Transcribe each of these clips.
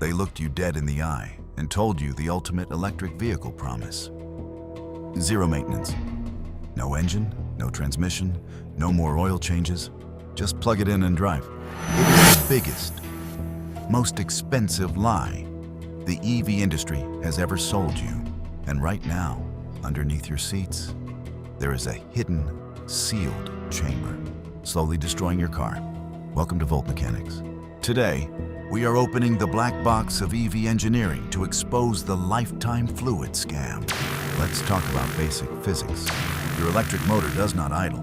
They looked you dead in the eye and told you the ultimate electric vehicle promise. Zero maintenance. No engine, no transmission, no more oil changes. Just plug it in and drive. It is the biggest, most expensive lie the EV industry has ever sold you. And right now, underneath your seats, there is a hidden, sealed chamber, slowly destroying your car. Welcome to VoltMechanix. Today, we are opening the black box of EV engineering to expose the lifetime fluid scam. Let's talk about basic physics. Your electric motor does not idle.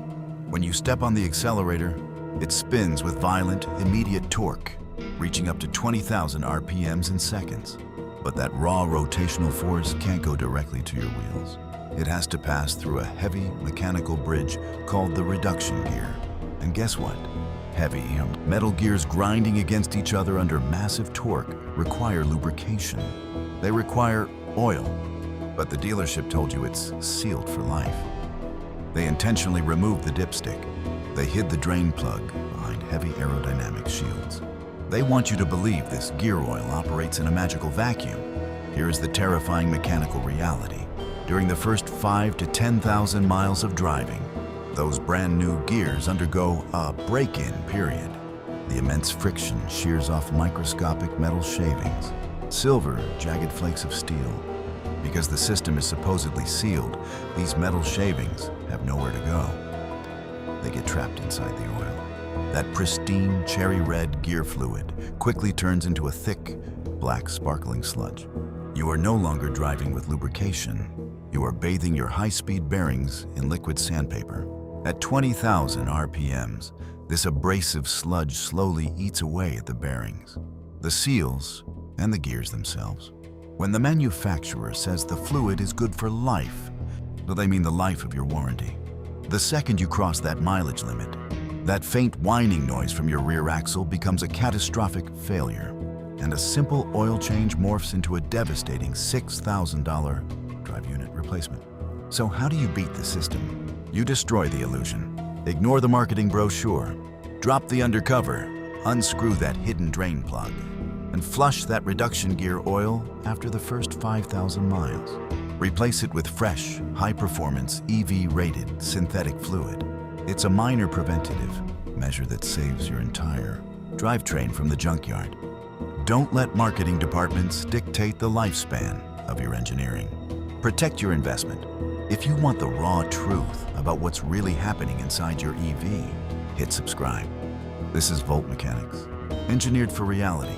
When you step on the accelerator, it spins with violent, immediate torque, reaching up to 20,000 RPMs in seconds. But that raw rotational force can't go directly to your wheels. It has to pass through a heavy mechanical bridge called the reduction gear. And guess what? Heavy metal gears grinding against each other under massive torque require lubrication. They require oil, but the dealership told you it's sealed for life. They intentionally removed the dipstick. They hid the drain plug behind heavy aerodynamic shields. They want you to believe this gear oil operates in a magical vacuum. Here is the terrifying mechanical reality. During the first 5,000 to 10,000 miles of driving, those brand new gears undergo a break-in period. The immense friction shears off microscopic metal shavings, silver, jagged flakes of steel. Because the system is supposedly sealed, these metal shavings have nowhere to go. They get trapped inside the oil. That pristine cherry red gear fluid quickly turns into a thick, black sparkling sludge. You are no longer driving with lubrication. You are bathing your high-speed bearings in liquid sandpaper. At 20,000 RPMs, this abrasive sludge slowly eats away at the bearings, the seals, and the gears themselves. When the manufacturer says the fluid is good for life, do they mean the life of your warranty? The second you cross that mileage limit, that faint whining noise from your rear axle becomes a catastrophic failure, and a simple oil change morphs into a devastating $6,000 drive unit replacement. So how do you beat the system? You destroy the illusion. Ignore the marketing brochure. Drop the undercover. Unscrew that hidden drain plug. And flush that reduction gear oil after the first 5,000 miles. Replace it with fresh, high-performance, EV-rated synthetic fluid. It's a minor preventative measure that saves your entire drivetrain from the junkyard. Don't let marketing departments dictate the lifespan of your engineering. Protect your investment. If you want the raw truth about what's really happening inside your EV, hit subscribe. This is VoltMechanix, engineered for reality.